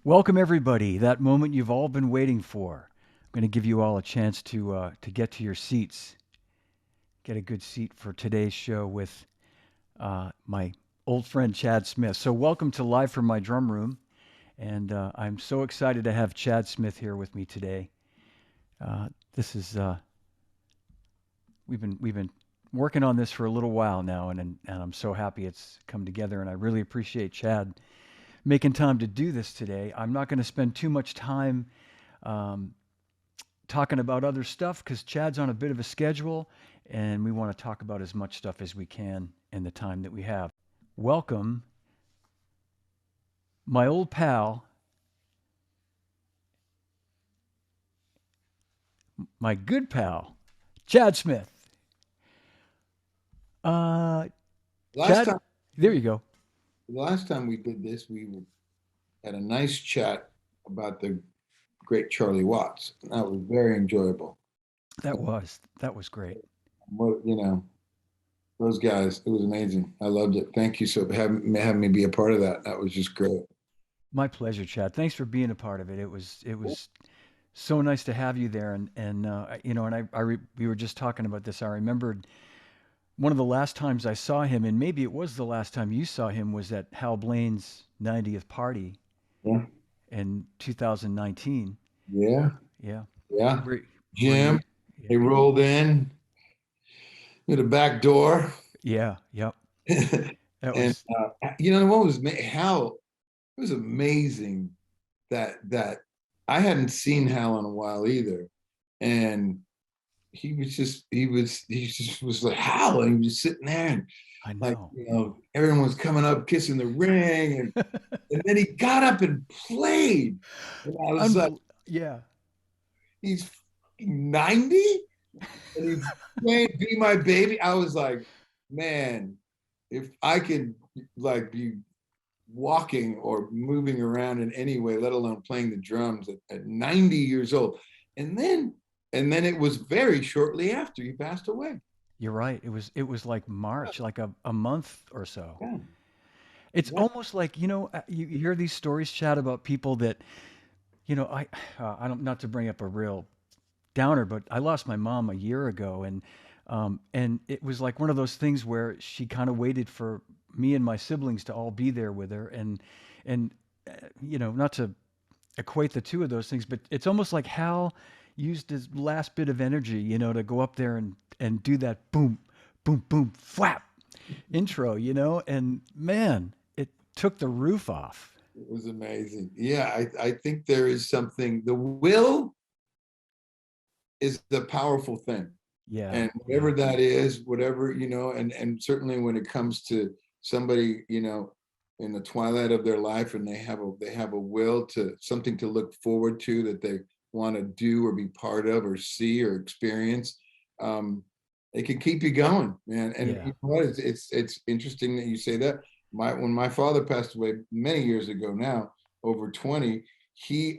Welcome, everybody. That moment you've all been waiting for. I'm going to give you all a chance to get to your seats, get a good seat for today's show with my old friend Chad Smith. So, welcome to Live from My Drum Room, and I'm so excited to have Chad Smith here with me today. This is we've been working on this for a little while now, and I'm so happy it's come together, and I really appreciate Chad making time to do this today. I'm not going to spend too much time um, talking about other stuff because Chad's on a bit of a schedule and we want to talk about as much stuff as we can in the time that we have. Welcome, my old pal, my good pal, Chad Smith. Uh, Last Chad, time, there you go. the last time we did this, had a nice chat about the great Charlie Watts. That was very enjoyable. That was great. What those guys, it was amazing. I loved it. Thank you so for having me be a part of that. That was just great. My pleasure, Chad. Thanks for being a part of it. It was so nice to have you there, and we were just talking about this. I remembered one of the last times I saw him, and maybe it was the last time you saw him, was at Hal Blaine's 90th party Yeah, in 2019. yeah, Yeah. yeah. Were Jim, you? Yeah. they rolled in through the back door, Yeah. Yep. That and was. what was Hal? It was amazing that I hadn't seen Hal in a while either, and he just was like Hal, and he was sitting there and I like know. everyone was coming up kissing the ring, and then he got up and played, and I was like, Yeah. he's 90 and he's playing "Be My Baby." I was like, man, if I could like be walking or moving around in any way, let alone playing the drums at 90 years old. And then it was very shortly after he passed away. You're right. It was like March, like a month or so. Yeah. It's Yeah. almost like, you hear these stories, Chad, about people that, I don't, not to bring up a real downer, but I lost my mom a year ago, and it was like one of those things where she kind of waited for me and my siblings to all be there with her, and not to equate the two of those things, but it's almost like Hal used his last bit of energy, to go up there and do that boom, boom, boom, flap intro, and man, it took the roof off. It was amazing. Yeah, I think there is something, the will is the powerful thing. Yeah, And yeah, whatever that is, whatever, and certainly when it comes to somebody, in the twilight of their life and they have a will to something to look forward to that they want to do or be part of or see or experience, um, it can keep you going, man. And yeah. you know what? It's interesting that you say that. When my father passed away many years ago now, over 20,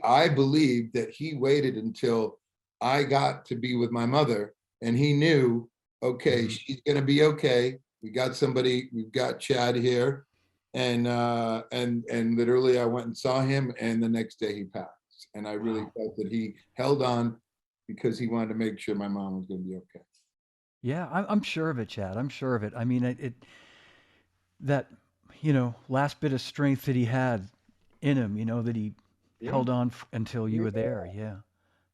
I believe that he waited until I got to be with my mother, and he knew, okay, Hmm. she's going to be okay. We've got Chad here, and literally I went and saw him, and the next day he passed, and I really Wow. felt that he held on because he wanted to make sure my mom was going to be okay. Yeah, I'm sure of it, Chad. I'm sure of it. I mean, that last bit of strength that he had in him, that he Yeah, held on until you yeah, were there. Yeah,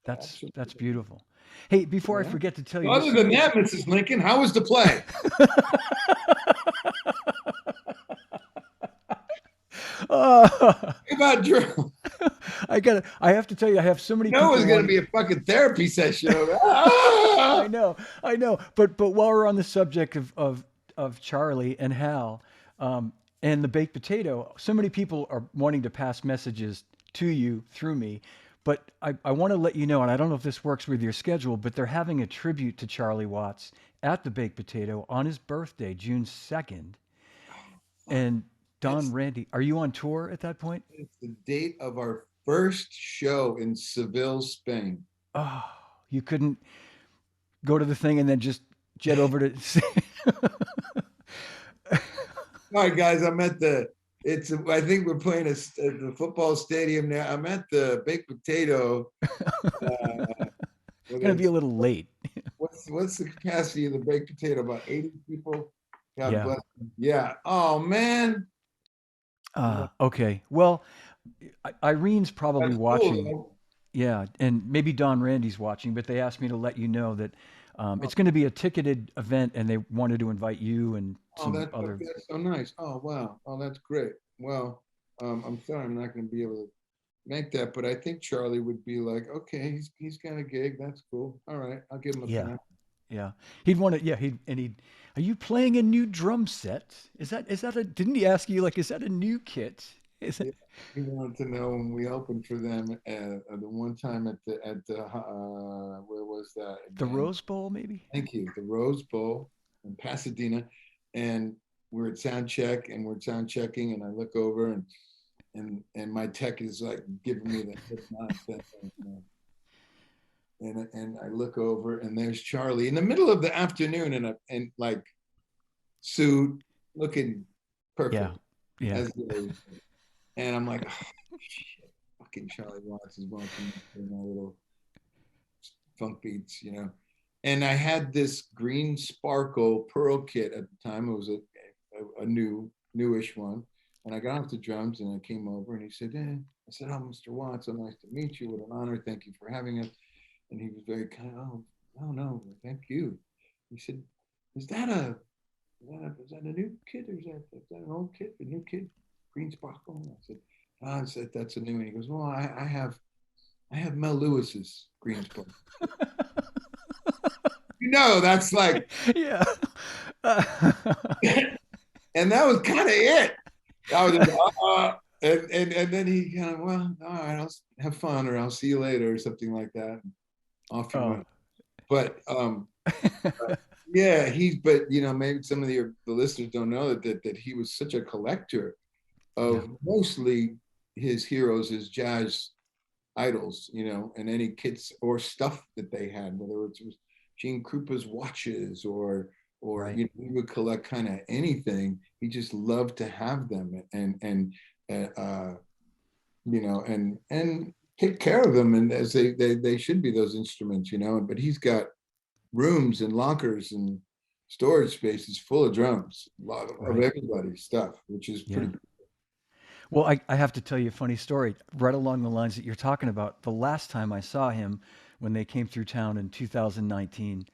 that's absolutely. beautiful. Hey, before I Yeah. forget to tell you So other this. than that, Mrs. Lincoln, how was the play? Oh, How about drill? I have to tell you, I have so many No, it people was going to wanting. be a fucking therapy session over. Ah! I know, I know. But while we're on the subject of Charlie and Hal, and the baked potato, so many people are wanting to pass messages to you through me. But I want to let you know, and I don't know if this works with your schedule, but they're having a tribute to Charlie Watts at the baked potato on his birthday, June 2nd. Fuck. And Don That's Randy, are you on tour at that point? it's the date of our first show in Seville, Spain. Oh, you couldn't go to the thing and then just jet over to. All right, guys, I'm at the I think we're playing at the football stadium now. I'm at the baked potato. Where Gonna they, be a little late. what's the capacity of the baked potato? About 80 people. God Yeah. bless them. Yeah. Oh man. Okay. Well, Irene's probably That's cool, watching. though. Yeah, and maybe Don Randy's watching, but they asked me to let you know that Oh, it's going to be a ticketed event, and they wanted to invite you and oh, some other. that's so nice. Oh wow. Oh, that's great. Well, I'm sorry I'm not going to be able to make that, but I think Charlie would be like, okay, he's got a gig. That's cool. All right, I'll give him a Yeah, pass. yeah. He'd want to. Yeah, he'd. Are you playing a new drum set? Is that a? Didn't he ask you like? Is that a new kit? Is it Yeah, he wanted to know when we opened for them the one time at the where was that the again? Rose Bowl maybe? Thank you, the Rose Bowl in Pasadena, and we're at sound check and we're sound checking, and I look over and my tech is like giving me the hip nod thing, and I look over and there's Charlie in the middle of the afternoon in a and like suit, looking Yeah, perfect yeah. as he always does. And I'm like, oh, shit, fucking Charlie Watts is watching my little funk beats. And I had this green sparkle pearl kit at the time. It was a newish one. And I got off the drums and I came over and he said, I said, oh, Mr. Watts, so nice to meet you. What an honor. Thank you for having us. And he was very kind. Oh, no, thank you. He said, is that a is that a new kid or is that an old kid? A new kid? Green sparkle? And I said, that's a new one. He goes, well, I have Mel Lewis's green sparkle. That's like, Yeah. and that was kind of it. I was just, and then he kind of, well, all right, I'll have fun, or I'll see you later, or something like that. And off he Oh. went. But yeah, but maybe some of the listeners don't know that he was such a collector Yeah. of mostly his heroes, his jazz idols, and any kits or stuff that they had, whether it was Gene Krupa's watches or Right. he would collect kind of anything. He just loved to have them uh, and take care of them, and as they should be those instruments. But he's got rooms and lockers and storage spaces full of drums, a lot of Right. everybody's stuff, which is Yeah. pretty. Well, I have to tell you a funny story right along the lines that you're talking about. The last time I saw him when they came through town in 2019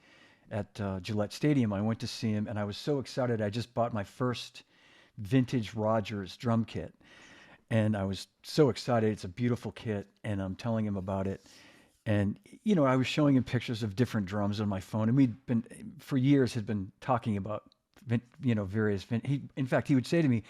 at Gillette Stadium, I went to see him and I was so excited. I just bought my first vintage Rogers drum kit. And I was so excited. It's a beautiful kit. And I'm telling him about it. And, I was showing him pictures of different drums on my phone. And we'd been, for years, had been talking about, various, in fact, he would say to me,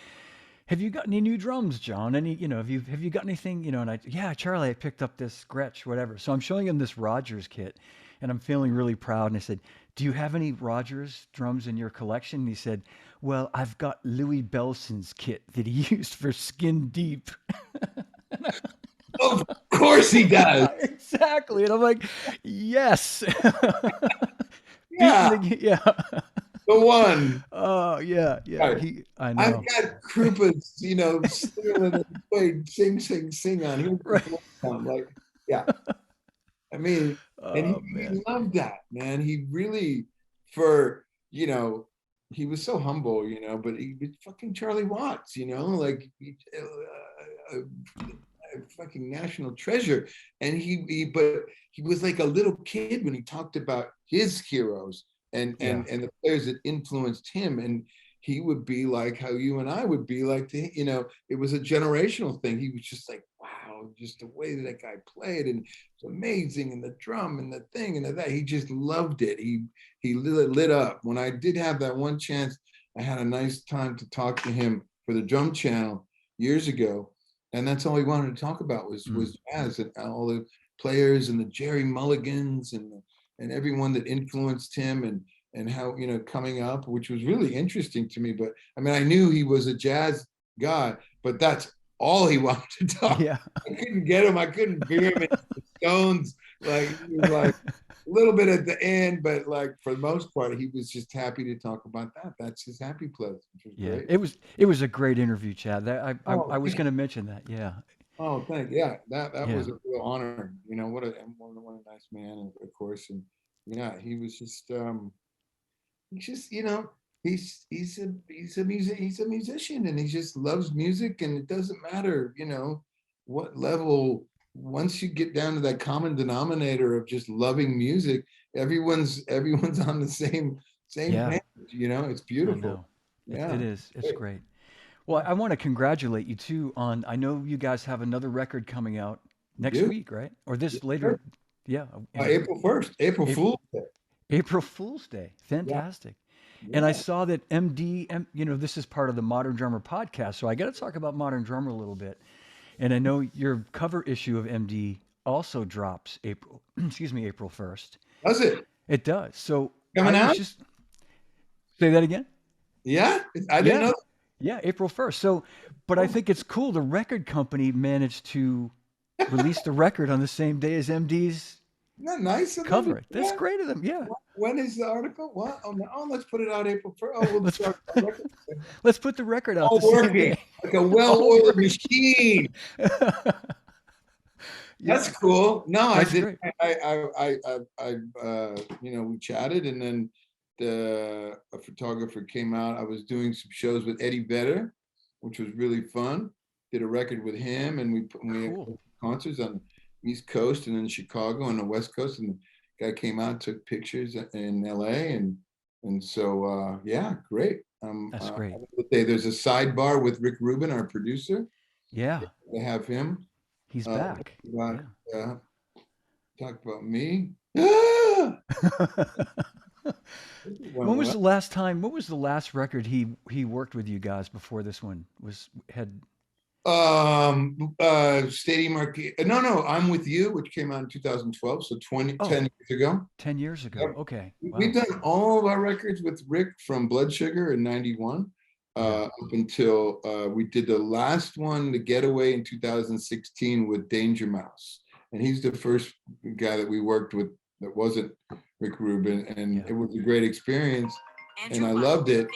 have you got any new drums, John? Have you got anything, and yeah, Charlie, I picked up this Gretsch, whatever. So I'm showing him this Rogers kit and I'm feeling really proud. And I said, do you have any Rogers drums in your collection? And he said, well, I've got Louis Belson's kit that he used for Skin Deep. Of course he does. Exactly. And I'm like, yes. Beating Yeah, the, yeah. the one. Oh, yeah, yeah. Right. I I've know. got Krupa's, singing that he played sing on. He was Right. like, yeah. I mean, and Oh, he man. loved that, man. He really, for, he was so humble, but he was fucking Charlie Watts, like a fucking national treasure. And but he was like a little kid when he talked about his heroes Yeah. and the players that influenced him. And he would be like how you and I would be like, it was a generational thing. He was just like, wow, just the way that guy played, and it's amazing, and the drum and the thing and that. He just loved it. He lit up. When I did have that one chance, I had a nice time to talk to him for the drum channel years ago, and that's all he wanted to talk about Mm. was jazz and all the players and the Jerry Mulligans and everyone that influenced him and how coming up, which was really interesting to me. But I mean, I knew he was a jazz guy, but that's all he wanted to talk. Yeah. I couldn't get him. I couldn't veer him into the Stones. Like he was like, little bit at the end, but like for the most part, he was just happy to talk about that. That's his happy place, which was Yeah, great. it was a great interview, Chad. That I Oh, was going to mention that. Yeah, thank yeah. That yeah, was a real honor. You know, what a nice man, of course. And yeah, he was just he's just he's a musician, and he just loves music, and it doesn't matter what level. Once you get down to that common denominator of just loving music, everyone's on the same yeah. page. It's I beautiful. know. It Yeah, is. It's great. great. Well, I want to congratulate you too on. I know you guys have another record coming out You next do. week, right? Or this Sure. later. Yeah, in a April 1st, April April, Fool's Day. April Fool's Day. Yeah, Fantastic. And I yeah. saw that this is part of the Modern Drummer podcast, so I got to talk about Modern Drummer a little bit. And I know your cover issue of MD also drops April, excuse me, April 1st. Does it It does. So I coming was out? just say that again. Yeah, I didn't Yeah, know. yeah, April 1st. So, but I Oh, think it's cool. The record company managed to release the record on the same day as MD's isn't that nice of them? cover. That's Yeah. great of them. Yeah. When is the article? What? Oh, no. Oh, let's put it out April 1st. Oh, we'll let's start the record. let's put the record out All the same working day. like a All well-oiled work. machine. That's Yeah, cool. No, I that's did. great. We chatted, and then a photographer came out. I was doing some shows with Eddie Vedder, which was really fun. Did a record with him, and we had Cool. concerts on the East Coast and in Chicago on the West Coast. And the guy came out, took pictures in LA, and so yeah, great. That's great. There's a sidebar with Rick Rubin, our producer. Yeah, To have him. he's Uh, back. about, Yeah. uh, talk about me. Ah! It went When was well. the last time? What was the last record he worked with you guys before this one was had? Stadium Arcade. No, I'm with you, which came out in 2012, so 10 Oh, years ago. 10 years ago. Yep. Okay. We've Wow. done all of our records with Rick from Blood Sugar in '91, Yeah. up until we did the last one, The Getaway, in 2016 with Danger Mouse, and he's the first guy that we worked with that wasn't Rick Rubin, and Yeah. it was a great experience, and I loved it.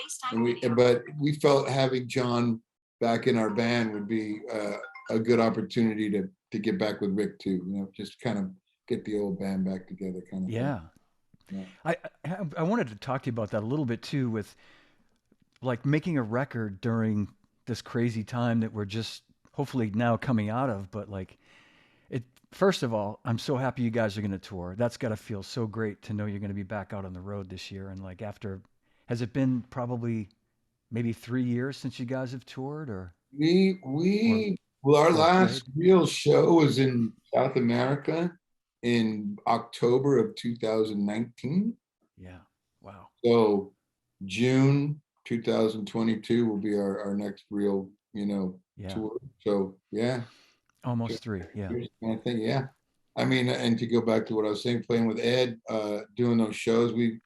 But we felt having John back in our band would be a good opportunity to get back with Rick too. Just kind of get the old band back together, kind of thing. Yeah. Yeah. I wanted to talk to you about that a little bit too, with like making a record during this crazy time that we're just hopefully now coming out of. But like it, first of all, I'm so happy you guys are going to tour. That's got to feel so great to know you're going to be back out on the road this year. And like after, has it been probably maybe 3 years since you guys have toured, We or we well, our or last played? real show was in South America in October of 2019. Yeah. Wow. So June 2022 will be our next real, Yeah. tour. So yeah, Almost three. Yeah. I think yeah. I mean, and to go back to what I was saying, playing with Ed, doing those shows, we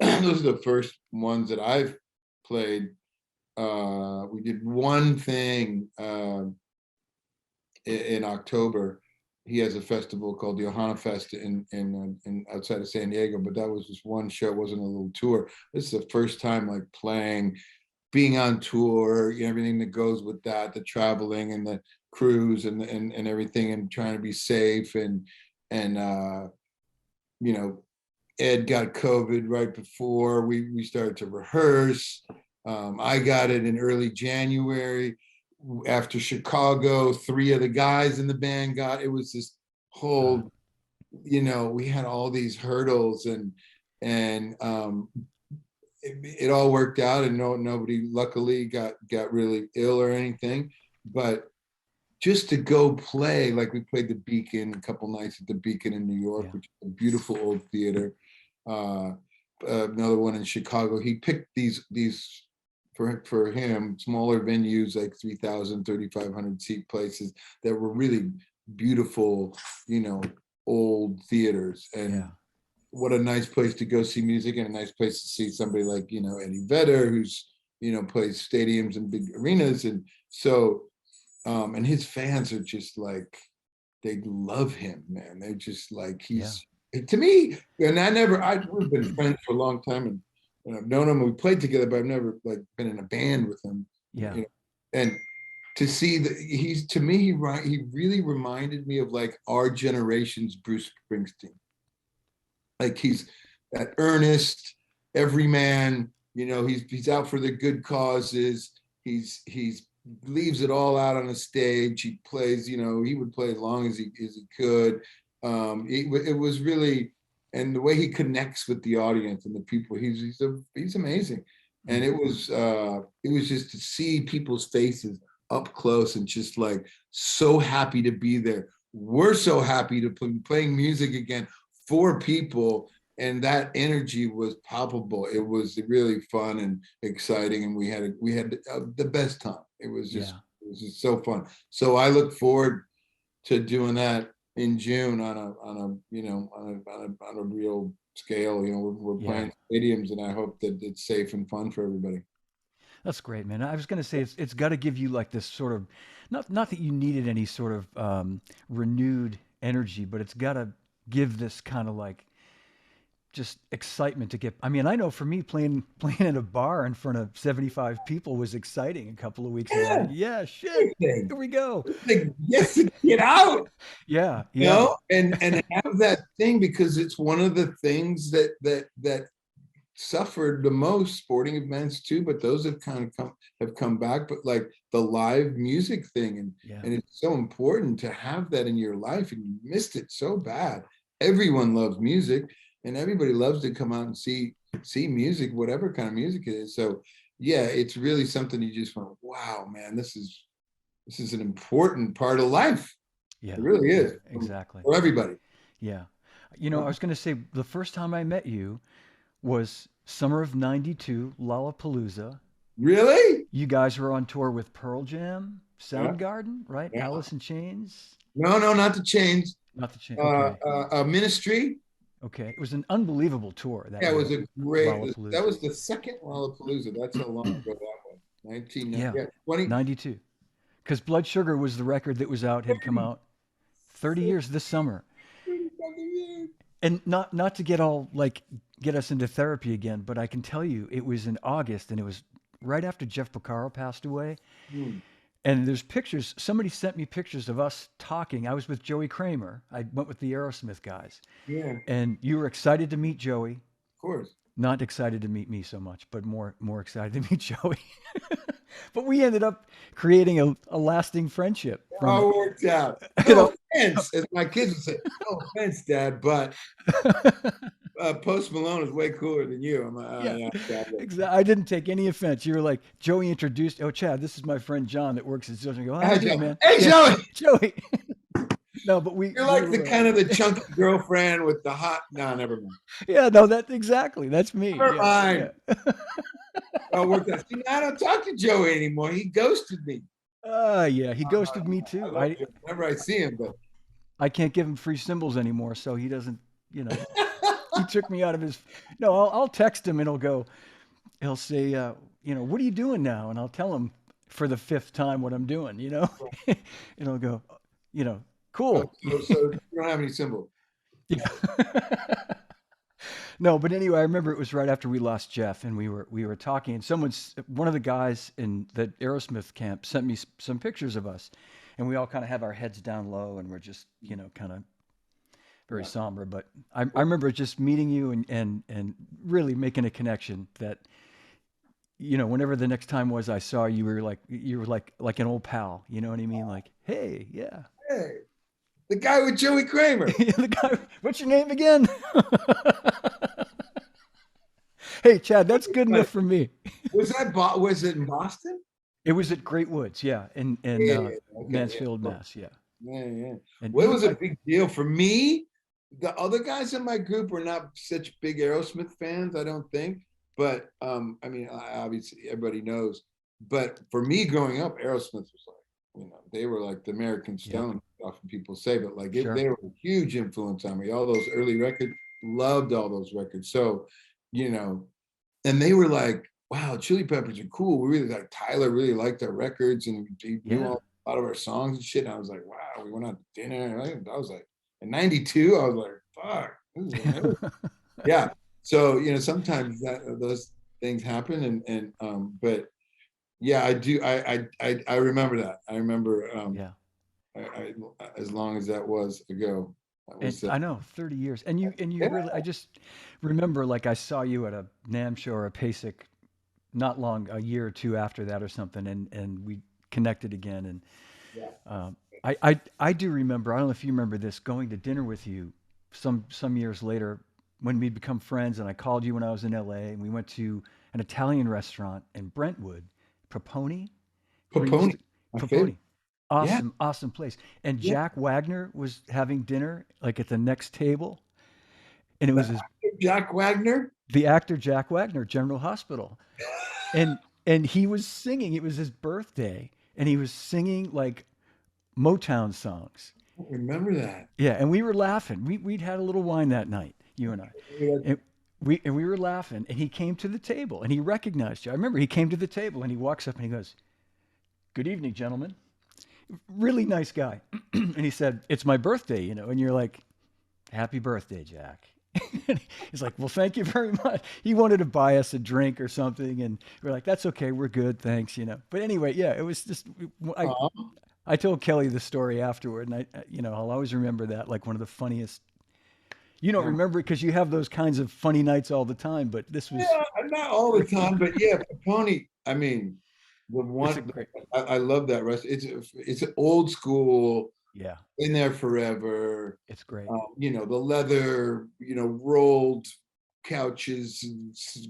those are the first ones that I've played. We did one thing in October. He has a festival called the Ohana Fest in outside of San Diego, but that was just one show. It wasn't a little tour. This is the first time like playing, being on tour, everything that goes with that, the traveling and the cruise and everything, and trying to be safe and you know Ed got COVID right before we started to rehearse. I got it in early January. After Chicago, three of the guys in the band got it. Was this Uh, whole, we had all these hurdles, and it all worked out, and nobody luckily got really ill or anything. But just to go play, like we played the Beacon a couple nights at the Beacon in New York, yeah. which is a beautiful old theater. Uh, Another one in Chicago. He picked these for him smaller venues, like 3,000, 3,500 seat places that were really beautiful, old theaters. And Yeah. what a nice place to go see music, and a nice place to see somebody like Eddie Vedder, who's plays stadiums and big arenas. And so and his fans are just like, they love him, man. They're just like, Yeah. to me, and we've been friends for a long time, and I've known him. We played together, but I've never like been in a band with him. Yeah. You know, and to see that he's to me, he really reminded me of like our generation's Bruce Springsteen. Like he's that earnest, everyman. He's out for the good causes. He's leaves it all out on the stage. He plays. He would play as long as he could. It was really, and the way he connects with the audience and the people, he's amazing. And it was just to see people's faces up close and just like so happy to be there. We're so happy to be playing music again for people, and that energy was palpable. It was really fun and exciting, and we had the best time. Yeah. It was just so fun. So I look forward to doing that in June on a real scale. We're Yeah. playing stadiums, and I hope that it's safe and fun for everybody. That's great, man. I was gonna say it's got to give you like this sort of not that you needed any sort of renewed energy, but it's got to give this kind of like just excitement to get. I mean, I know for me playing in a bar in front of 75 people was exciting a couple of weeks ago. Yeah, Like, yeah, shit, everything. here we go. Like, yes, get out. Yeah, you yeah, know and have that thing, because it's one of the things that suffered the most, sporting events too, but those have come back. But like the live music thing, and yeah, and it's so important to have that in your life, and you missed it so bad. Everyone loves music, and everybody loves to come out and see music, whatever kind of music it is. So yeah, it's really something you just went, wow, man, this is an important part of life. It yeah, really yeah, is, exactly. for everybody. Yeah. I was gonna say the first time I met you was summer of '92, Lollapalooza. Really? You guys were on tour with Pearl Jam, Yeah, Soundgarden, right? yeah. Alice in Chains. No, no, not to change. Not the chain. Okay. Ministry. Okay. It was an unbelievable tour that Yeah, it was year, a great. That Lollapalooza. was the second Lollapalooza. That's how long ago that was. 19, Yeah, yeah, 20. 92. Because Blood Sugar was the record that was out, had come out 30 years this summer. 30 fucking years. And not to get all like get us into therapy again, but I can tell you it was in August and it was right after Jeff Porcaro passed away. Hmm. And there's pictures, somebody sent me pictures of us talking. I was with Joey Kramer. I went with the Aerosmith guys. Yeah, of And you were excited to meet Joey. course. Not excited to meet me so much, but more excited to meet Joey. But we ended up creating a lasting friendship from it. All worked out. You No know, offense, as my kids would say. No offense, Dad, but Post Malone is way cooler than you. I'm like, oh yeah, yeah, Dad. exactly. I didn't take any offense. You were like, Joey introduced, oh, Chad, this is my friend John that works at Zildjian. I go, how Hi, you doing, Joe. man? Hey, Yeah, Joey. Joey. No, but we You're we like the were, kind of the chunky girlfriend with the hot. No, never mind. yeah, no, that exactly. That's me. Never Yeah, mind. yeah. All worked out. See, now I don't talk to Joey anymore. He ghosted me. Yeah, he ghosted me I too. love I Joey whenever I see him, but I can't give him free symbols anymore, so he doesn't, he took me out of his. No, I'll text him and he'll say, what are you doing now? And I'll tell him for the fifth time what I'm doing, and he'll go, so, cool. so you don't have any symbols. Yeah. No, but anyway, I remember it was right after we lost Jeff, and we were talking, and one of the guys in the Aerosmith camp sent me some pictures of us, and we all kind of have our heads down low, and we're just kind of very Yeah. somber. But I remember just meeting you and really making a connection that whenever the next time was I saw you, you were like an old pal. You know what I mean? Like, hey, yeah, Hey, the guy with Joey Kramer. the guy. What's your name again? Hey, Chad, that's good enough for me. Was it in Boston? It was at Great Woods, yeah, in Yeah. Okay. Mansfield, Yeah. Mass, yeah. Yeah. Yeah. And Well, it even was a like, big deal for me. The other guys in my group were not such big Aerosmith fans, I don't think. But I mean, obviously everybody knows. But for me growing up, Aerosmith was like, they were like the American yeah, Stone. Often people say, but like sure, they were a huge influence on me. All those early records, loved all those records. So, you know, and they were like, wow, Chili Peppers are cool. We really like Tyler really liked our records, and he knew yeah, a lot of our songs and shit. And I was like, wow, we went out to dinner. I was like, in '92, I was like, fuck, Yeah. So, sometimes those things happen but yeah, I do. I remember that. I remember Yeah. I, as long as that was ago, that And was I know 30 years. And you yeah, really I just remember like I saw you at a NAMM show or a PASIC not long a year or two after that or something and we connected again and yeah. I do remember, I don't know if you remember this, going to dinner with you some years later when we'd become friends and I called you when I was in LA and we went to an Italian restaurant in Brentwood, Proponi, where you used Poponi, to my favorite. Proponi. Yeah, Awesome, awesome place. And yeah. Jack Wagner was having dinner like at the next table and it The was his Jack Wagner. the actor Jack Wagner, General Hospital. And he was singing, it was his birthday and he was singing like Motown songs. I don't remember that. Yeah, and we were laughing. We'd had a little wine that night, you and I, and we were laughing. And he came to the table and he recognized you. I remember he came to the table and he walks up and he goes, "Good evening, gentlemen." Really nice guy. And he said, "It's my birthday, you know." And you're like, "Happy birthday, Jack." And he's like, "Well, thank you very much." He wanted to buy us a drink or something, and we're like, "That's okay, we're good, thanks," you know. But anyway, yeah, it was just I Oh, I told Kelly the story afterward, and I'll always remember that like one of the funniest. You don't yeah. remember it because you have those kinds of funny nights all the time, but this was Yeah, not all the time, but yeah, Poponi. I mean, the it's a one great, I love that restaurant. It's an old school, yeah, in there forever. it's great. The leather, rolled couches,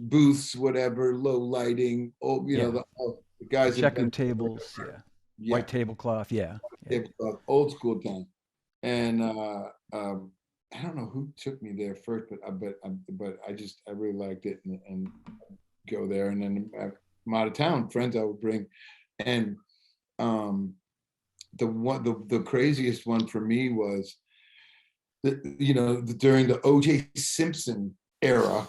booths, whatever, low lighting. Oh, Yeah, the guys have been checkered tables, yeah, yeah, white tablecloth, yeah, yeah, old school time. And I don't know who took me there first, but I really liked it and go there. And then I'm out of town, friends I would bring, and um, the craziest one for me was during the O.J. Simpson era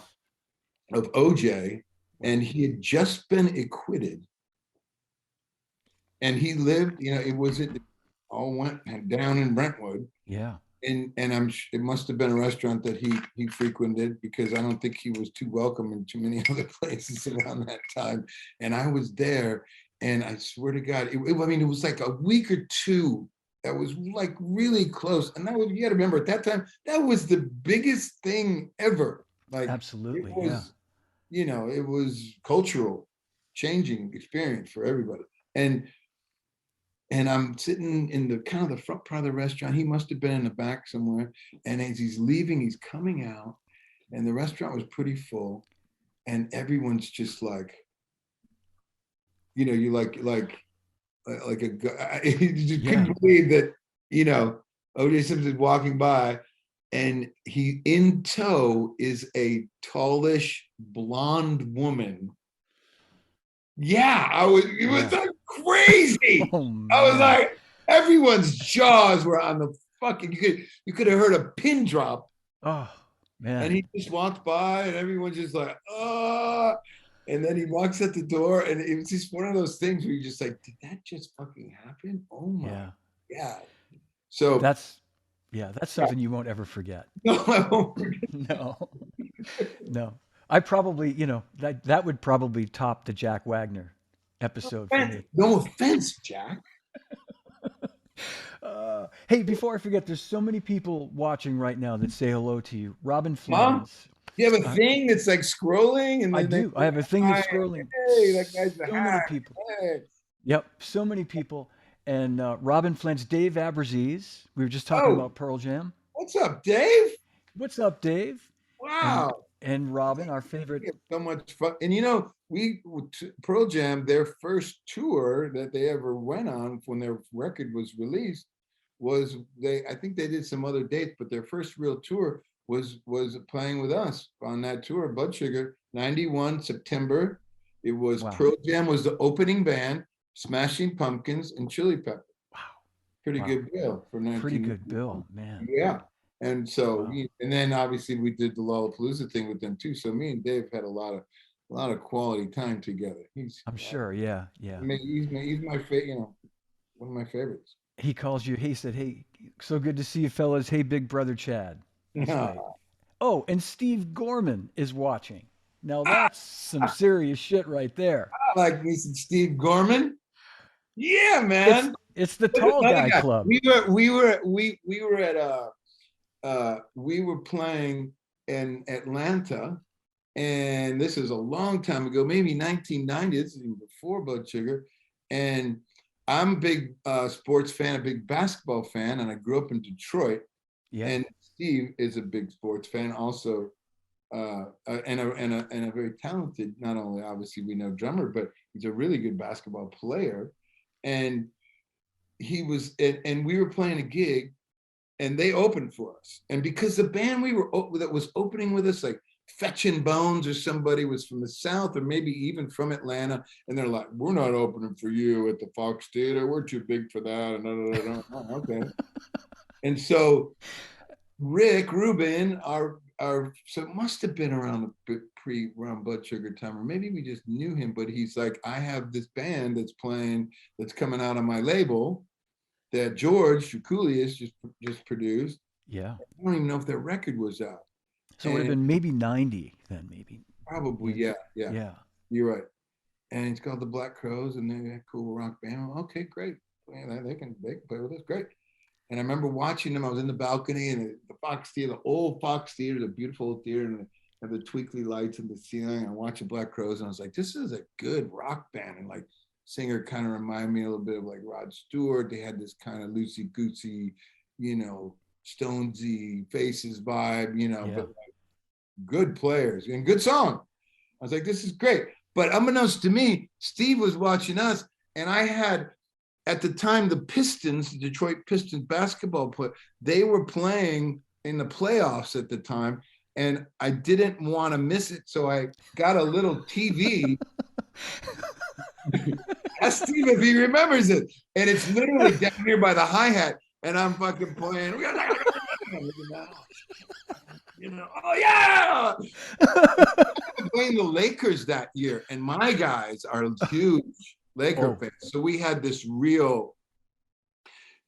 of O.J. wow, and he had just been acquitted, and he lived. It all went down in Brentwood, yeah, and it must have been a restaurant that he frequented because I don't think he was too welcome in too many other places around that time. And I was there, and I swear to God, I mean, it was like a week or two that was like really close. And you got to remember at that time that was the biggest thing ever. Like it absolutely, yeah, was, it was cultural changing experience for everybody. And I'm sitting in the kind of the front part of the restaurant. He must have been in the back somewhere. And as he's leaving, he's coming out, and the restaurant was pretty full. And everyone's just like, you like you just yeah, couldn't believe that, O.J. Simpson walking by, and he in tow is a tallish blonde woman. Yeah, it was yeah. like crazy. Oh I was man, like, everyone's jaws were on the fucking, you could have heard a pin drop. oh And man, he just walked by and everyone's just like, oh, and then he walks at the door, and it was just one of those things where you just like, did that just fucking happen? Oh my yeah. God. So That's yeah, that's yeah, something you won't ever forget. no, I won't forget. No, no. I probably, that would probably top the Jack Wagner episode for me. No offense, Jack. Hey, before I forget, there's so many people watching right now that say hello to you. Robin Huh? Flans. You have a Uh, thing that's like scrolling, and I then they do. I have a thing that's hi, scrolling. hey, that guy's the So many hack. people. Hey. Yep, so many people. And Robin Flans, Dave Aberzees. We were just talking Oh, about Pearl Jam. what's up, Dave? What's up, Dave? And Wow. Robin, our favorite. We had so much fun. And Pearl Jam, their first tour that they ever went on when their record was released I think they did some other dates, but their first real tour was playing with us on that tour, Blood Sugar, 91 September. It was Wow, Pearl Jam was the opening band, Smashing Pumpkins and Chili Pepper. wow, Pretty wow. good bill for Pretty 1991. good bill, man. Yeah. And so, Wow. and then obviously we did the Lollapalooza thing with them too. So me and Dave had a lot of quality time together. I'm sure. Yeah, yeah. He's my favorite, one of my favorites. He calls you. He said, "Hey, so good to see you, fellas. Hey, big brother Chad." That's Yeah. great. Oh, and Steve Gorman is watching. Now that's some serious shit right there. I like me some Steve Gorman. Yeah, It's man. it's the Look at tall another guy guy. club. We were at we were playing in Atlanta, and this is a long time ago, maybe 1990. This is even before Blood Sugar, and I'm a big sports fan, a big basketball fan, and I grew up in Detroit. Yeah. And Steve is a big sports fan, also, and a very talented. Not only obviously we know drummer, but he's a really good basketball player. And and we were playing a gig, and they opened for us. And because the band that was opening with us, like Fetchin' Bones or somebody, was from the South or maybe even from Atlanta, and they're like, "We're not opening for you at the Fox Theater. We're too big for that." And oh, okay. And so Rick Rubin, so it must have been around the around Blood Sugar time, or maybe we just knew him. But he's like, "I have this band that's coming out on my label that George Jukulius just produced. Yeah. I don't even know if their record was out." So it would have And been maybe 90 then, maybe. probably, Yeah. yeah, Yeah. you're right. And it's called the Black Crows, and they're a cool rock band. Okay, great. Yeah, they can play with us, great. And I remember watching them. I was in the balcony, and the Fox Theater, the old Fox Theater, the beautiful theater, and they have the twinkly lights in the ceiling. I watched the Black Crows, and I was like, this is a good rock band. And like, singer kind of reminded me a little bit of like Rod Stewart. They had this kind of loosey goosey, Stonesy Faces vibe, Yeah. but like good players and good song. I was like, this is great. But unbeknownst to me, Steve was watching us, and I had, at the time, the Pistons, the Detroit Pistons basketball player, they were playing in the playoffs at the time, and I didn't want to miss it, so I got a little TV. Ask Steve if he remembers it, and it's literally down here by the hi-hat, and I'm fucking playing. Oh yeah! Playing the Lakers that year, and my guys are huge Laker fans. So we had this real,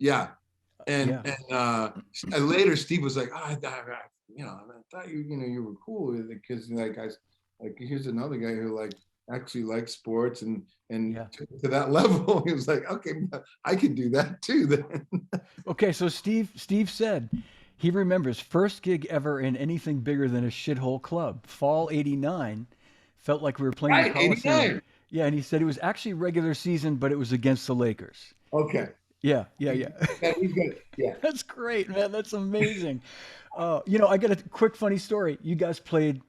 yeah. And later Steve was like, I thought you were cool with it, because like here's another guy who like actually likes sports and to that level. He was like, okay, I could do that too then. Okay, so Steve said he remembers first gig ever in anything bigger than a shithole club. Fall '89, felt like we were playing the Coliseum. 89. Yeah, and he said it was actually regular season, but it was against the Lakers. Okay. Yeah. He's good. Yeah. That's great, man. That's amazing. I got a quick funny story. You guys played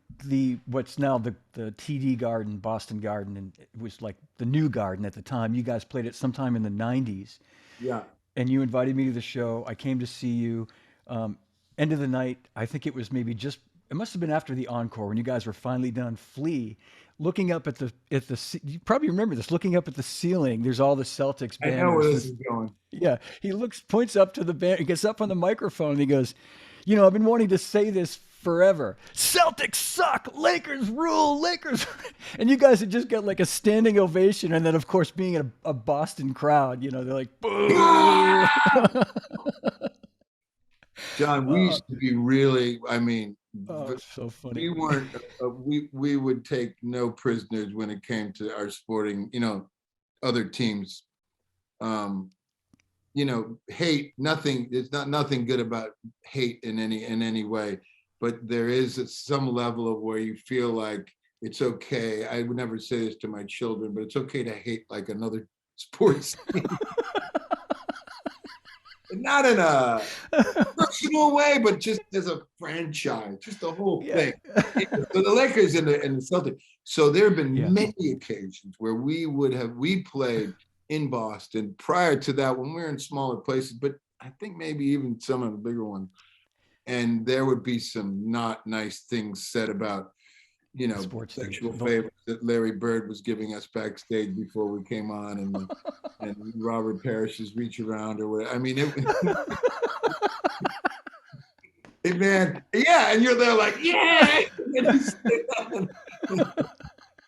what's now the TD Garden, Boston Garden, and it was like the new Garden at the time. You guys played it sometime in the '90s. Yeah. And you invited me to the show. I came to see you. End of the night, I think it was maybe it must have been after the encore when you guys were finally done. Flea, looking up at the you probably remember this. Looking up at the ceiling, there's all the Celtics banners. I know where this is going. Yeah, he points up to the band. He gets up on the microphone and he goes, I've been wanting to say this forever. Celtics suck. Lakers rule. Lakers. And you guys had just got like a standing ovation. And then, of course, being a Boston crowd, they're like, boo. John, we used to be really, so funny. We weren't, we would take no prisoners when it came to our sporting, other teams. Hate, nothing, there's nothing good about hate in any way, but there is some level of where you feel like it's okay. I would never say this to my children, but it's okay to hate like another sports team. Not in a personal way, but just as a franchise, just the whole thing. So the Lakers and the Celtics. So there have been many occasions where we played in Boston prior to that when we were in smaller places, but I think maybe even some of the bigger ones. And there would be some not nice things said about, sports sexual favors that Larry Bird was giving us backstage before we came on, and Robert Parrish's reach around or whatever. I mean, man, yeah, and you're there like, yeah.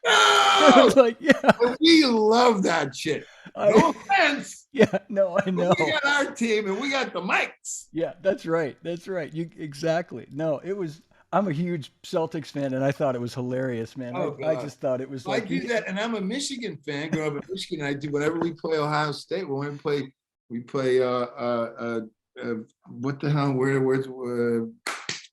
No! Like, yeah. We love that shit. No offense. Yeah, no, I know. We got our team and we got the mics. Yeah, that's right. That's right. Exactly. No, it was. I'm a huge Celtics fan, and I thought it was hilarious, man. Oh I God. just thought it was I like, do that, and I'm a Michigan fan. Grew up in Michigan. I do whenever we play Ohio State. When we play. What the hell? Where's?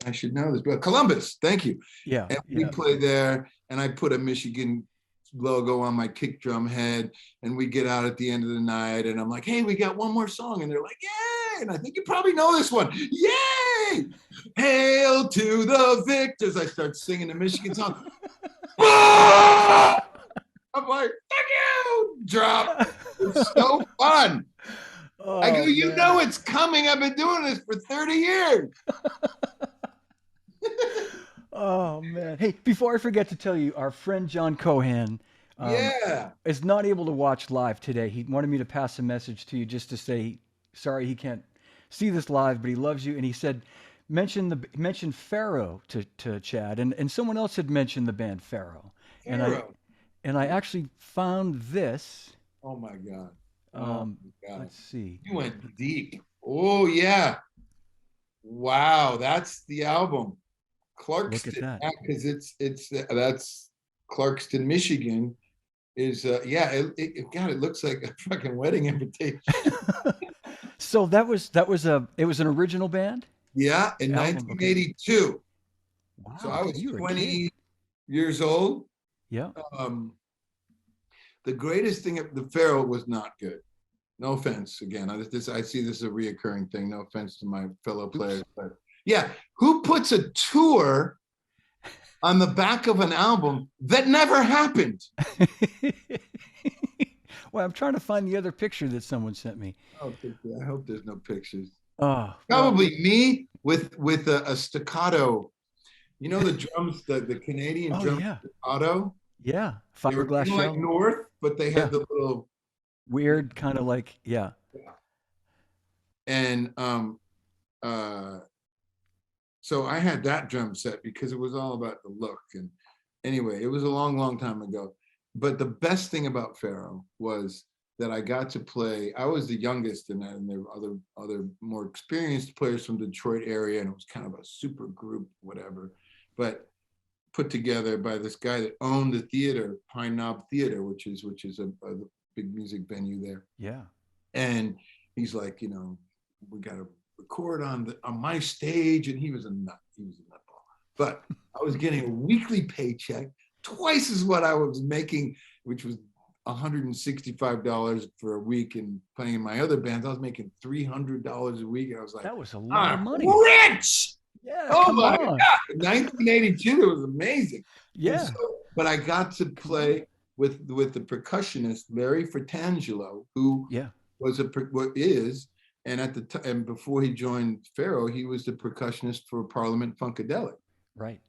I should know this, but Columbus. Thank you. yeah, And we yeah. play there, and I put a Michigan logo on my kick drum head, and we get out at the end of the night, and I'm like, "Hey, we got one more song," and they're like, "Yay!" And I think you probably know this one. Yay! Hail to the victors! I start singing the Michigan song. I'm like, thank you. Drop. It's so fun. I go, Oh you man. know it's coming. I've been doing this for 30 years. Oh man. Hey, before I forget to tell you, our friend John Cohan um, Yeah. is not able to watch live today. He wanted me to pass a message to you just to say sorry he can't see this live, but he loves you, and he said mention Pharaoh to Chad, and someone else had mentioned the band Pharaoh, and I Pharaoh. and I actually found this. Oh my God. Oh Um, my God. let's see. You went deep. Oh yeah. Wow. That's the album. Look at Clarkston. that. Yeah, because it's that's Clarkston, Michigan. Is yeah, God, it looks like a fucking wedding invitation. So that was an original band Yeah, in album. Okay. 1982. So Wow. I So was you were a kid. 20 years old. Yeah. Um, the greatest thing the Pharaoh was not good. No offense. Again, I see this as a reoccurring thing. No offense to my fellow players, Oops. but yeah, who puts a tour on the back of an album that never happened? Well, I'm trying to find the other picture that someone sent me. I hope there's no pictures. Oh, well, Probably me with a staccato. You know the drums, the Canadian oh drum yeah. staccato. Yeah. They were Fiberglass kind of like shell. North, but they Yeah. had the little. Weird, kind of like, yeah. And uh, so I had that drum set because it was all about the look. And anyway, it was a long, long time ago. But the best thing about Pharaoh was that I got to play. I was the youngest in that, and there were other more experienced players from the Detroit area, and it was kind of a super group, whatever. But put together by this guy that owned the theater, Pine Knob Theater, which is a big music venue there. Yeah. And he's like, we got to record on my stage, and he was a nutball. But I was getting a weekly paycheck, twice as what I was making, which was $165 for a week, and playing in my other bands. I was making $300 a week. And I was like, That was a lot of I'm money. rich. Yeah, Oh come my on. God. In 1982, it was amazing. And Yeah. so, but I got to play with the percussionist, Larry Fratangelo, who Yeah. is, and at the time before he joined Pharaoh, he was the percussionist for Parliament Funkadelic. Right.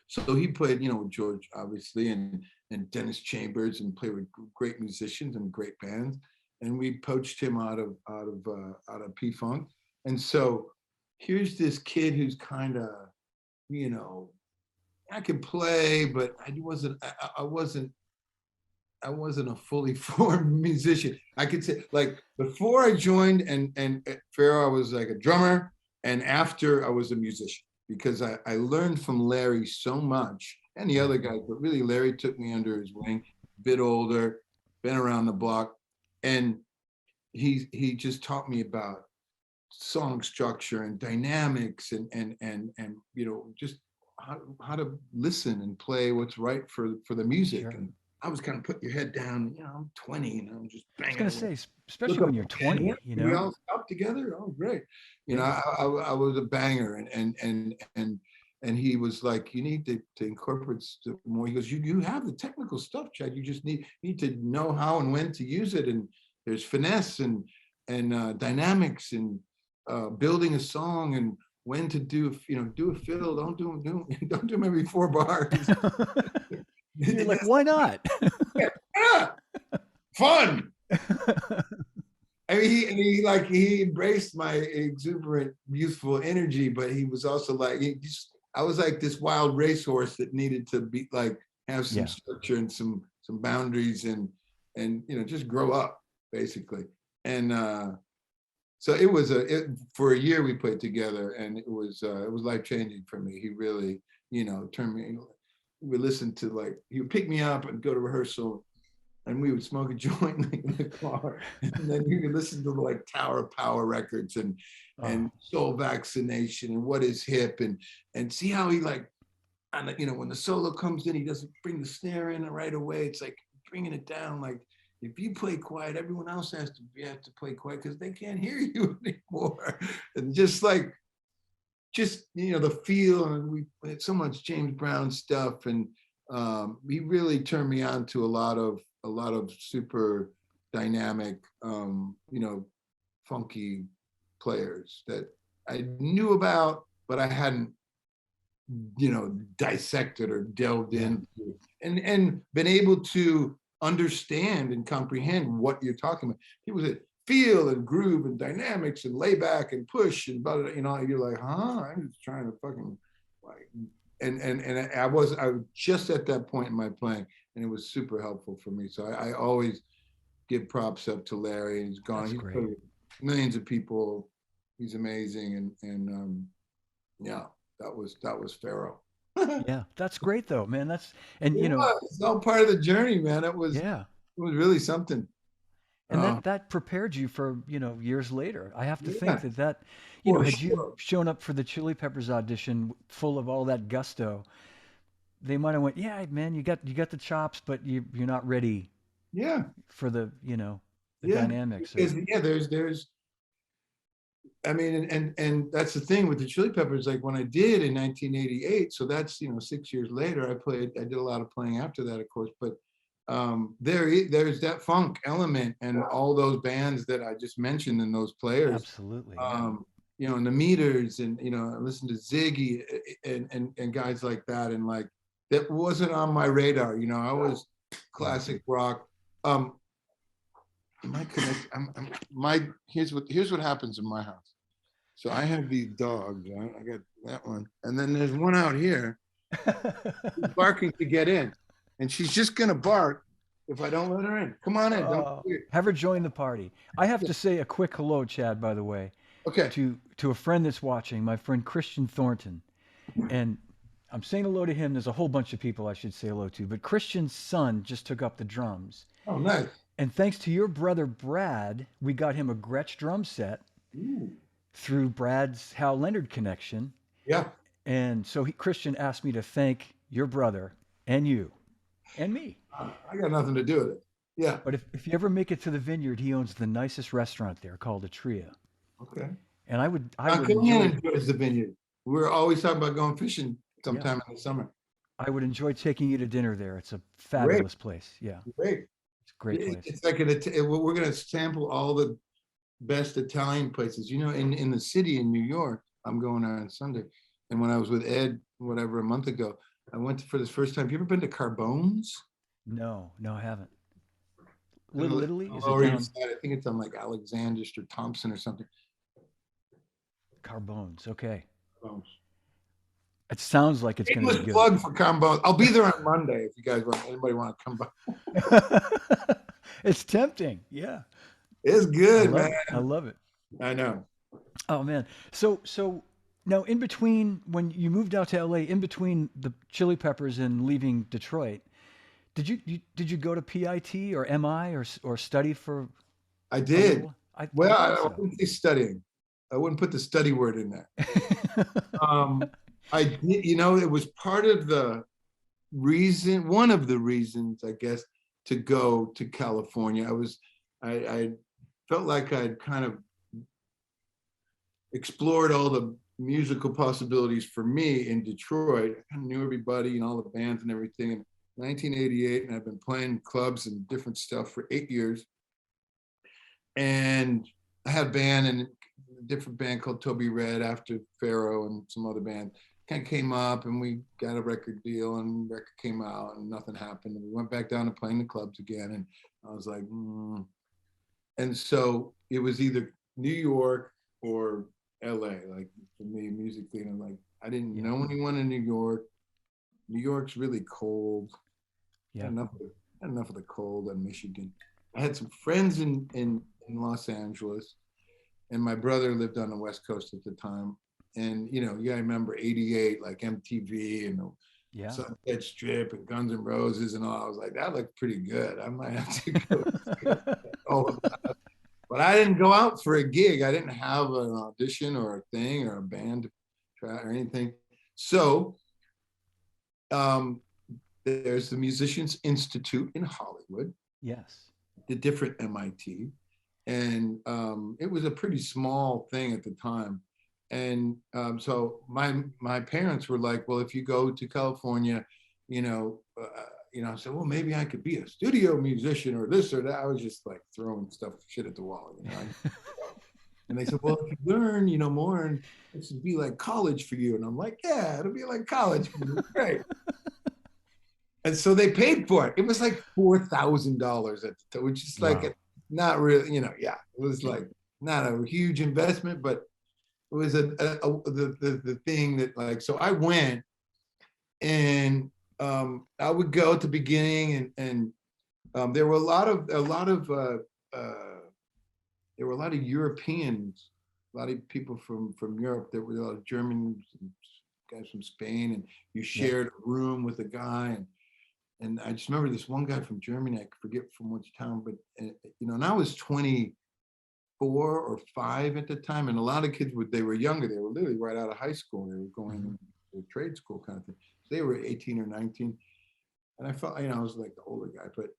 So he played, with George, obviously, and Dennis Chambers, and played with great musicians and great bands. And we poached him out of P Funk. And so here's this kid who's kind of, I could play, but I wasn't a fully formed musician. I could say, like, before I joined and at Pharaoh, I was like a drummer, and after I was a musician, because I learned from Larry so much, and the other guys, but really Larry took me under his wing, a bit older, been around the block, and he just taught me about song structure and dynamics and just how to listen and play what's right for the music. Sure. And I was kind of put your head down. I'm 20 and I'm just I was banging going to away. say, especially when you're 20, We all stop together. Oh, great. Yeah. I was a banger, and he was like, you need to incorporate more. He goes, you have the technical stuff, Chad. You just need to know how and when to use it. And there's finesse and dynamics and building a song, and when to do a fill. Don't do them every 4 bars. You're like, why not? Fun. I mean, he embraced my exuberant, youthful energy, but he was also like, I was like this wild racehorse that needed to be like, have some structure and some boundaries and just grow up, basically. And So for a year we played together, and it was life changing for me. He really, turned me. We would listen to, like, he would pick me up and go to rehearsal, and we would smoke a joint in the car, and then we would listen to like Tower of Power records and Oh, Soul Vaccination and What Is Hip, and see how he, like, and when the solo comes in, he doesn't bring the snare in right away. It's like bringing it down. Like, if you play quiet, everyone else has to play quiet because they can't hear you anymore. And just the feel, and we had so much James Brown stuff, and he really turned me on to a lot of super dynamic, funky players that I knew about, but I hadn't dissected or delved yeah. into, and been able to understand and comprehend what you're talking about. People say feel and groove and dynamics and lay back and push and blah, blah, you're like, huh? I'm just trying to fucking, like, and I was just at that point in my playing, and it was super helpful for me. So I always give props up to Larry. He's gone. That's He's great. played with millions of people. He's amazing, and yeah, that was Pharaoh. Yeah, that's great though, man. And It was. It's all part of the journey, man. It was yeah. it was really something. And Uh, that prepared you for, years later. I have to think yeah, that, for had you sure. shown up for the Chili Peppers audition full of all that gusto, they might have went, "Yeah, man, you got the chops, but you're not ready Yeah, for the yeah. dynamics Because or yeah, there's I mean, and that's the thing with the Chili Peppers. Like, when I did in 1988, so that's 6 years later. I did a lot of playing after that, of course, but there's that funk element and all those bands that I just mentioned and those players, absolutely, yeah. and the Meters, and I listened to Ziggy, and guys like that, and like that wasn't on my radar. I was Yeah. classic rock. Um, my connect, here's what happens in my house. So I have these dogs. I got that one, and then there's one out here who's barking to get in, and she's just gonna bark if I don't let her in. Come on in. Don't be weird. Have her join the party. I have to say a quick hello, Chad, by the way, Okay. to a friend that's watching, my friend Christian Thornton. And I'm saying hello to him. There's a whole bunch of people I should say hello to, but Christian's son just took up the drums. Oh, nice. And thanks to your brother Brad, we got him a Gretsch drum set Ooh. through Brad's Hal Leonard connection. Yeah. And so Christian asked me to thank your brother and you and me. I got nothing to do with it. Yeah. But if you ever make it to the vineyard, he owns the nicest restaurant there called Atria. Okay. And I Now, would Coleman enjoy, enjoys the vineyard. We're always talking about going fishing yeah, sometime in the summer. I would enjoy taking you to dinner there. It's a Great. fabulous place. Yeah, Great. it's a great place. It's like we're going to sample all the best Italian places. In the city in New York, I'm going on Sunday. And when I was with Ed, whatever, a month ago, I went for this first time. Have you ever been to Carbone's? No, no, I haven't. In Little Italy? Is it Lower down East Side. I think it's on like Alexander or Thompson or something. Carbones? Okay. Carbone's. It sounds like it's going to Shameless be good. plug for Carbone's. I'll be there on Monday if you guys anybody want to come by. It's tempting. Yeah. It's I good, love man. it. I love it. I know. Oh man. So now in between when you moved out to LA, in between the Chili Peppers and leaving Detroit, did you go to PIT or MI or study for I a did. little? I Well, thought I so. wouldn't say studying. I wouldn't put the study word in there. Um, I did, it was part of the reason, one of the reasons, I guess, to go to California. I felt like I'd kind of explored all the musical possibilities for me in Detroit. I kind of knew everybody and all the bands and everything in 1988, and I've been playing clubs and different stuff for 8 years. And I had a band and a different band called Toby Red after Pharaoh and some other band kind of came up, and we got a record deal, and record came out and nothing happened. And we went back down to playing the clubs again. And I was like, And so it was either New York or LA, like for me musically. And I'm like, I didn't Yeah. know anyone in New York. New York's really cold. I Yeah. had enough of the cold in Michigan. I had some friends in Los Angeles, and my brother lived on the West Coast at the time. And you know, yeah, I remember '88, like MTV and the Yeah. Sunset Strip and Guns N' Roses and all. I was like, that looked pretty good. I might have to go see all of that. But I didn't go out for a gig. I didn't have an audition or a thing or a band to try or anything. So um, there's the Musicians Institute in Hollywood, Yes. the different MIT, and it was a pretty small thing at the time. And so my parents were like, well, if you go to California, you know, I said, well, maybe I could be a studio musician or this or that. I was just like throwing stuff, shit at the wall, you know. And they said, well, if you learn, you know, more, and this would be like college for you. And I'm like, yeah, it'll be like college for me. Great. And so they paid for it. It was like $4,000 at the time, which is like Wow. not really, you know, yeah, it was like not a huge investment, but it was the thing that like, so I went and I would go at the beginning and there were there were a lot of Europeans, a lot of people from Europe. There were a lot of Germans, and guys from Spain, and you Yep. shared a room with a guy. And I just remember this one guy from Germany. I forget from which town, but you know, and I was 24 or 25 at the time, and a lot of kids they were younger. They were literally right out of high school. They were going to trade school kind of thing. So they were 18 or 19, and I felt, you know, I was like the older guy, but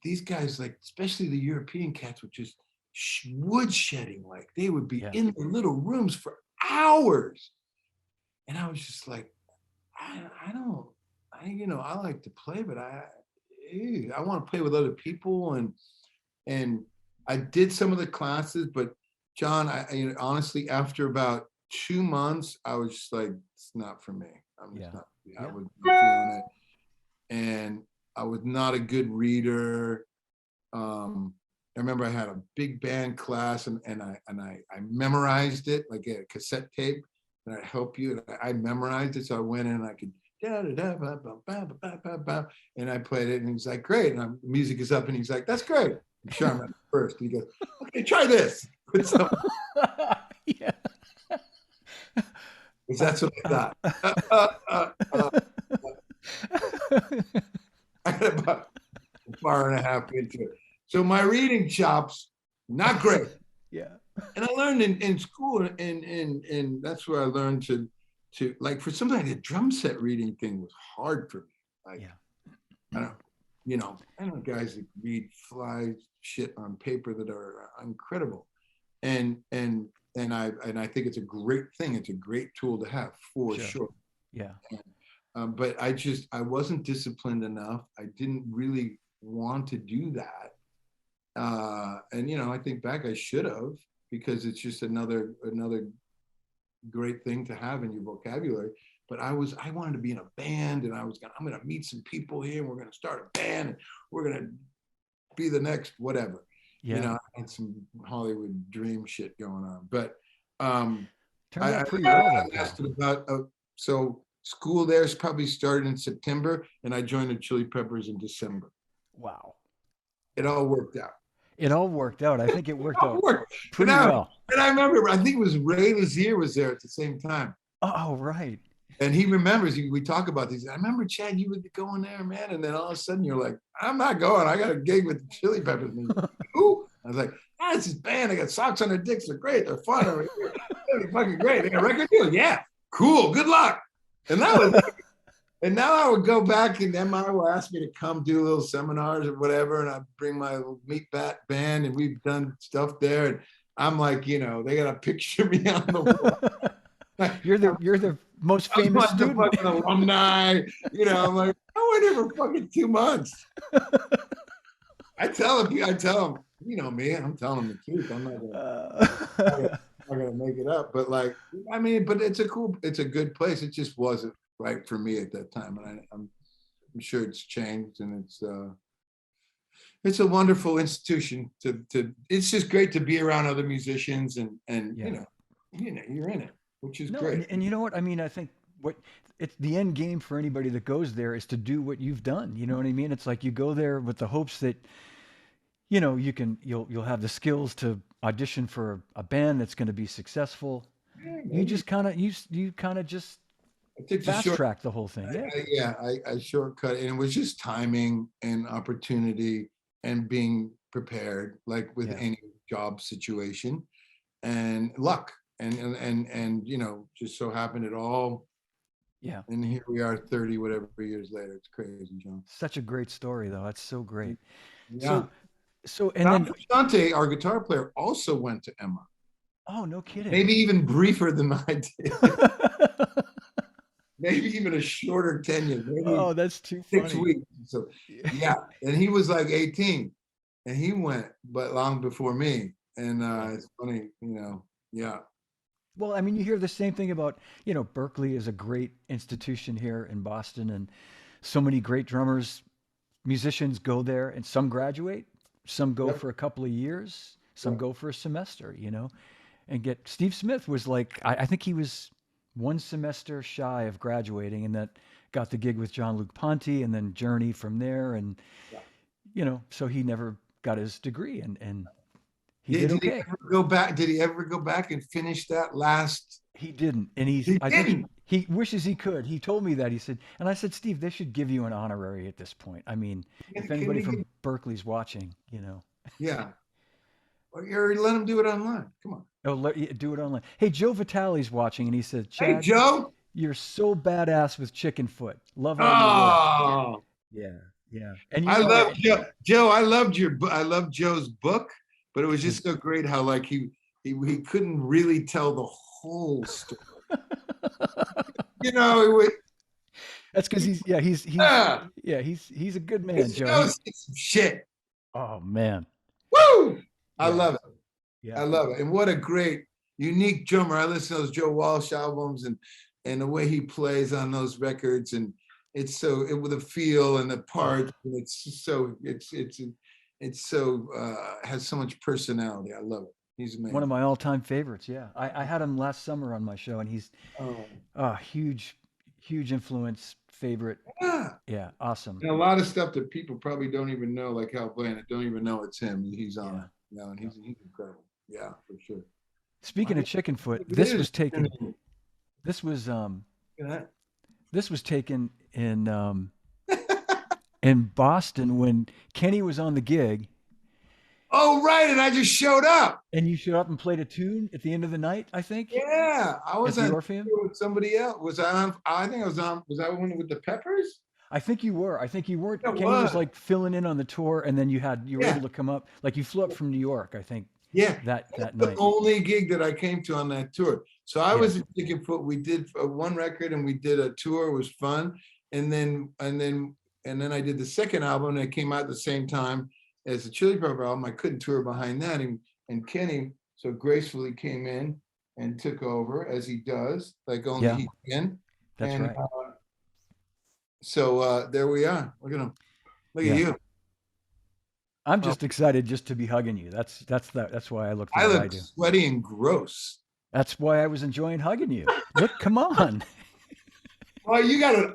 these guys, like especially the European cats, were just wood shedding. Like they would be Yeah. in the little rooms for hours, and I was just like, I don't, you know, I like to play, but I want to play with other people, and I did some of the classes, but John, you know, honestly, after about 2 months, I was just like, it's not for me. I'm just Yeah. not. I Yeah. was not feeling it, and I was not a good reader. I remember I had a big band class, and I memorized it like a cassette tape, and I help you. And I memorized it, so I went in and I could and I played it, and he's like, great. And the music is up, and he's like, that's great. I'm sure I'm at first. He goes, okay, try this. So, Yeah. that's what I thought. I got about a bar and a half into it. So my reading chops, not great. Yeah. And I learned in school, and that's where I learned to like, for something like the drum set reading thing was hard for me. Like, Yeah. I don't, you know, I know guys that read fly shit on paper that are incredible, and I think it's a great thing. It's a great tool to have for Sure. sure. Yeah. But I wasn't disciplined enough. I didn't really want to do that, and you know, I think back, I should have, because it's just another great thing to have in your vocabulary. But I wanted to be in a band, and I'm gonna meet some people here, and we're gonna start a band, and we're gonna be the next whatever. You Yeah. know, I had some Hollywood dream shit going on. But Turned out pretty I well though, pal. lasted about so school there's probably started in September, and I joined the Chili Peppers in December. Wow. It all worked out. It all worked out. I think it worked It all out worked. And pretty well. I remember, I think it was Ray Lazier was there at the same time. Oh, right. And he remembers, we talk about these. I remember, Chad, you would go in there, man. And then all of a sudden you're like, I'm not going. I got a gig with the Chili Peppers. And he's like, who? I was like, it's this band. They got socks on their dicks. They're great. They're fun. They're fucking great. They got a record deal. Yeah, cool. Good luck. And that was, and now I would go back, and MI will ask me to come do little seminars or whatever. And I'd bring my meat bat band, and we've done stuff there. And I'm like, you know, they got a picture of me on the wall. You're the most I'm famous like the student. fucking alumni. You know, I'm like, I went here for fucking 2 months. I tell them, you know me, I'm telling them the truth. I'm not gonna make it up. But like, I mean, but it's a good place. It just wasn't right for me at that time, and I'm sure it's changed, and it's a wonderful institution it's just great to be around other musicians, and Yeah. you know you're in it, which is No, great. and you know what? I mean, I think what it's the end game for anybody that goes there is to do what you've done. You know what I mean? It's like you go there with the hopes that, you know, you'll have the skills to audition for a band that's going to be successful. Yeah, You maybe just kind of you kind of just I took the fast short. track the whole thing. Yeah. I shortcut, and it was just timing and opportunity and being prepared, like with Yeah. any job situation, and luck, and just so happened it all. Yeah. And here we are, 30 whatever years later. It's crazy, John. Such a great story though. That's so great. Yeah. So and John then Frusciante, our guitar player, also went to Emma. oh, no kidding. Maybe even briefer than I did. Maybe even a shorter tenure. Maybe Oh, that's too 6 funny. weeks. So yeah, and he was like 18, and he went, but long before me. And Yeah. it's funny, yeah, Well, I mean, you hear the same thing about, Berkeley is a great institution here in Boston, and so many great drummers, musicians go there, and some graduate, some go yep, for a couple of years, some yep. go for a semester, and get Steve Smith was like, I think he was one semester shy of graduating, and that got the gig with John Luke Ponty, and then Journey from there, and Yeah. so he never got his degree, and he Did, did did he okay. ever go back? Did he ever go back and finish that last? He didn't, and He I think didn't. he wishes he could. He told me that. He said, and I said, Steve, they should give you an honorary at this point. I mean, if Can anybody we from get? Berkeley's watching, Yeah, or let him do it online. Come on. oh, do it online. Hey, Joe Vitale's watching, and he said, Hey, Chad, Joe. you're so badass with Chickenfoot. Love all your work. Oh, Yeah, yeah. And I love Joe. Joe, I loved I loved Joe's book, but it was just so great how like he couldn't really tell the whole story. It would, That's because yeah, he's a good man, it's Joe. some shit. Oh man, Woo! I yeah, love it. yeah, I love it. And what a great, unique drummer. I listen to those Joe Walsh albums and the way he plays on those records, and it's so with the feel and the parts, and it's so has so much personality. I love it. He's one of amazing. my all-time favorites. Yeah, I had him last summer on my show, and he's Oh, a huge influence, favorite. yeah. Yeah, awesome. And a lot of stuff that people probably don't even know, like Hal Blaine, don't even know it's him. He's on Yeah. it. And he's incredible. Yeah, for sure. Speaking Wow, of Chickenfoot, it is. this was Yeah. this was taken in Boston when Kenny was on the gig, Oh, right. And I just showed up. and you showed up and played a tune at the end of the night, I think, Yeah, I at was the on Orpheum. tour with somebody else. Was I on? I think I was on. Was I one with the Peppers? I think you were. I think you I weren't. Kenny was was. like filling in on the tour, and then you were Yeah, able to come up. Like you flew up from New York, I think, yeah. that The night. only gig that I came to on that tour. So I Yeah, was in Chickenfoot. We did one record and we did a tour. It was fun. And then I did the second album and it came out at the same time as the Chili Pepper album. I couldn't tour behind that. And Kenny so gracefully came in and took over as he does, like only yeah, he can. that's And right. so there we are. Look at him. Look at Yeah, you. I'm Oh, just excited just to be hugging you. That's why I look the I way I look do. sweaty and gross. That's why I was enjoying hugging you. Look, come on. Well, you got an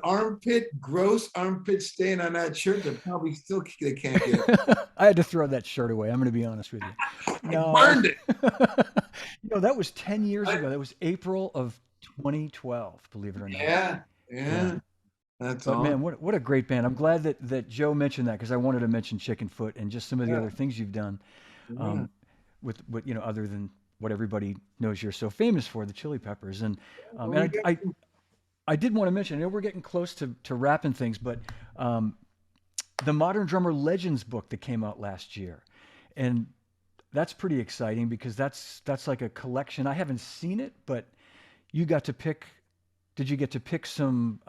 gross armpit stain on that shirt that probably still they can't get it. I had to throw that shirt away. I'm going to be honest with you. I No, burned it. that was 10 years I- ago. That was April of 2012, believe it or not. yeah, Yeah. yeah. That's But all. man, what a great band. I'm glad that Joe mentioned that because I wanted to mention Chickenfoot and just some of the Yeah, other things you've done yeah. um, with what other than what everybody knows you're so famous for, the Chili Peppers. Well, we And got I did want to mention, I know we're getting close to wrapping things, but um, the Modern Drummer Legends book that came out last year, and that's pretty exciting because that's like a collection. I haven't seen it, but you got to pick. Did you get to pick some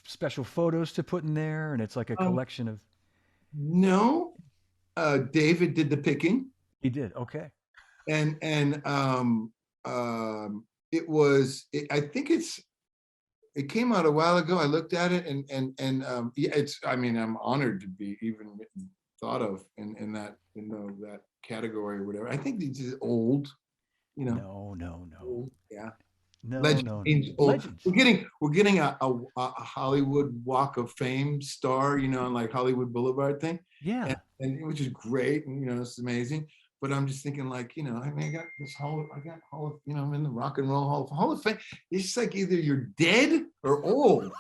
special photos to put in there? And it's like a um, collection of. no. David did the picking, He did. Okay. and it was. I think it came out a while ago. I looked at it, and yeah, it's. I mean, I'm honored to be even thought of in that category or whatever. I think these is old. You know, No, no, no, old. Yeah. no, Legend no, no. means old. Legends. We're getting a Hollywood Walk of Fame star, on like Hollywood Boulevard thing, and, Yeah. and which is great, and it's amazing. but I'm just thinking like, I mean, I got I'm in the Rock and Roll Hall of Fame. It's just like either you're dead or old.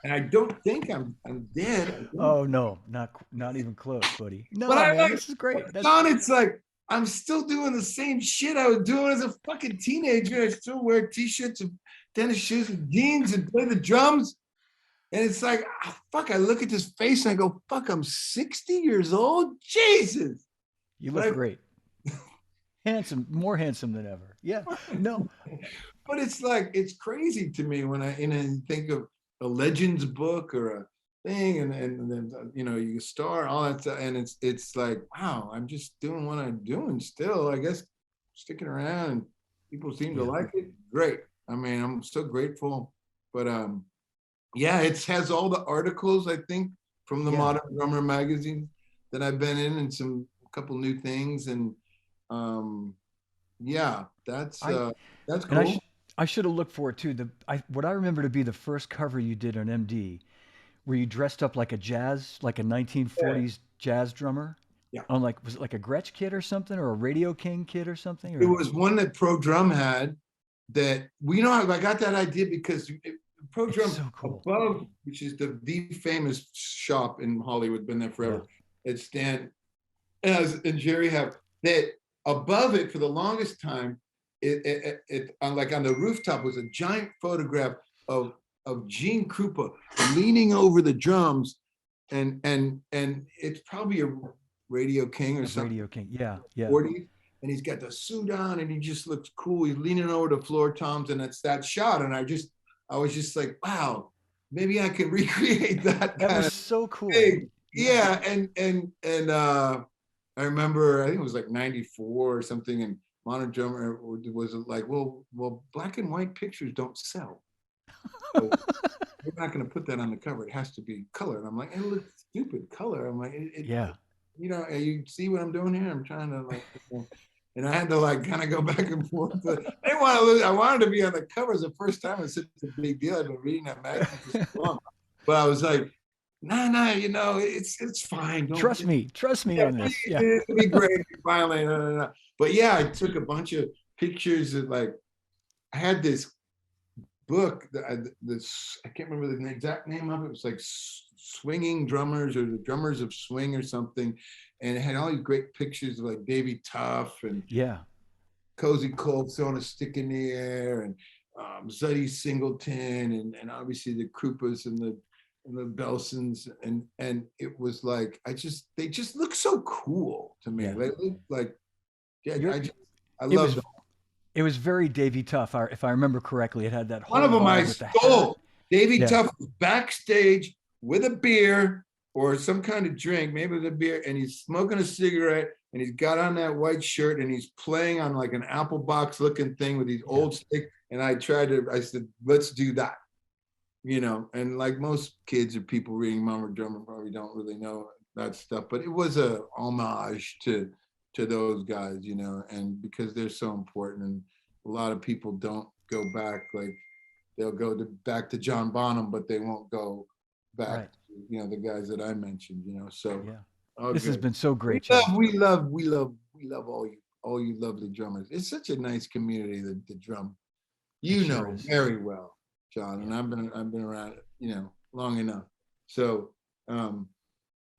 And I don't think I'm dead. I don't. Oh no, not even close, buddy. But No, I man, like, this is great. That's John, it's like I'm still doing the same shit I was doing as a fucking teenager. I still wear t-shirts and tennis shoes and jeans and play the drums. And it's like, fuck, I look at this face and I go, fuck, I'm 60 years old? Jesus. you look But great. Handsome, more handsome than ever. Yeah. No. but it's like, it's crazy to me when I think of a Legends book or a thing, and then you star all that stuff, and it's like, wow, I'm just doing what I'm doing still. I guess sticking around and people seem to Yeah. like it. Great. I mean, I'm so grateful. But yeah, it has all the articles, I think, from the Yeah. Modern Drummer magazine that I've been in, and a couple new things, and yeah, I that's and I cool. I should have looked for it too. What I remember to be the first cover you did on MD, where you dressed up like a Yeah, 1940s jazz drummer, yeah. on like was it like a Gretsch kit or something, or a Radio King kit or something, It or was one that Pro Drum had that we know I got that idea because Pro it's Drum so cool. above, which is the famous shop in Hollywood, been there Yeah. forever. It's Stan as and Jerry have that above it for the longest time. It on like on the rooftop was a giant photograph of Gene Krupa leaning over the drums, and it's probably a Radio King or A something. Radio King. Yeah. Yeah. 40s, and he's got the suit on and he just looks cool. He's leaning over the floor toms, and it's that shot. And I was just like, wow, maybe I can recreate that That kind was of so cool. thing. Yeah. Yeah. And I remember, I think it was like 94 or something. And Mono Drummer was like, well, black and white pictures don't sell. So we're not going to put that on the cover. It has to be color. And I'm like, it looks stupid color. I'm like, Yeah. you see what I'm doing here? I'm trying to like, and I had to like kind of go back and forth. But I didn't want to lose. I wanted to be on the covers the first time. It's such a big deal. I've been reading that magazine for so long, but I was like, nah, it's fine. Don't. Trust me Yeah, on this. Yeah. it'll be great. Finally, but yeah, I took a bunch of pictures of like I had this book that I can't remember the exact name of it. It was like Swinging Drummers or the Drummers of Swing or something, and it had all these great pictures of like Davy Tough and Yeah. Cozy Cole throwing a stick in the air, and Zuddy Singleton, and obviously the Krupas and the Belsons, and it was like they just look so cool to me. Yeah. They look like, yeah, You're I it love was them. it was very Davy Tough. If I remember correctly, it had that One whole of them I vibe with the hat. stole. Davy Yeah. Tough was backstage with a beer or some kind of drink, maybe with a beer, and he's smoking a cigarette, and he's got on that white shirt, and he's playing on like an apple box looking thing with these Yeah. old sticks. And I said, let's do that. And like most kids or people reading Mama Drummer probably don't really know that stuff, but it was a homage to those guys, and because they're so important, and a lot of people don't go back, like they'll go back to John Bonham, but they won't go back Right. to, the guys that I mentioned, so Yeah. all This has good. been so We great, Chad. love, all you lovely drummers. It's such a nice community, the drum. It You sure know is. very well, John, and Yeah. I've been around, long enough. So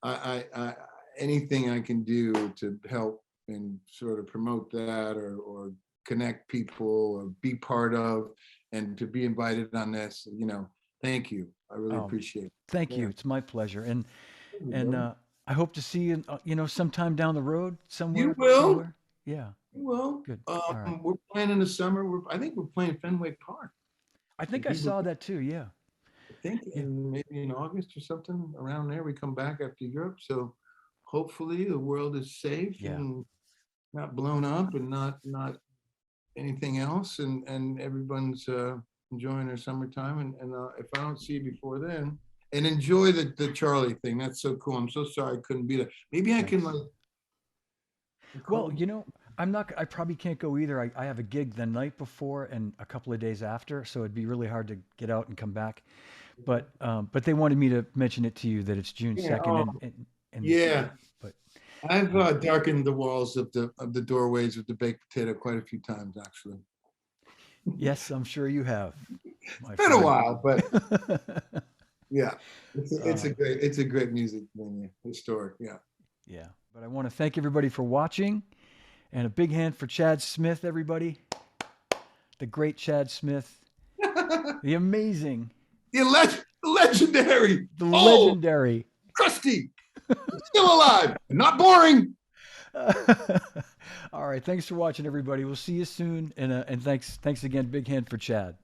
I anything I can do to help and sort of promote that, or connect people or be part of, and to be invited on this, thank you. I really Oh, appreciate it. thank you. Yeah. It's my pleasure. Thank you, And brother. I hope to see you, sometime down the road, You will. somewhere. Yeah. You will. Good. All right. We're playing in the summer. I think we're playing Fenway Park. I And think I people, saw that too. Yeah. I think Yeah. maybe in August or something around there, we come back after Europe. So hopefully the world is safe Yeah. and not blown up, and not anything else, and everyone's enjoying their summertime. And if I don't see you before then, and enjoy the Charlie thing. That's so cool. I'm so sorry I couldn't be there. Maybe I can Thanks. like Well, call. I probably can't go either. I have a gig the night before and a couple of days after, so it'd be really hard to get out and come back. But they wanted me to mention it to you that it's June Yeah. 2nd, Oh, and yeah. but I've darkened the walls of the doorways of the baked potato quite a few times, actually. Yes, I'm sure you have, It's my been a friend. while, but yeah, it's Uh, a great music venue, historic. Yeah. yeah, but I want to thank everybody for watching, and a big hand for Chad Smith, everybody. The great Chad Smith, the amazing, Legendary, the old, legendary. crusty, still alive, not boring. All right, thanks for watching, everybody. We'll see you soon, and thanks again, big hand for Chad.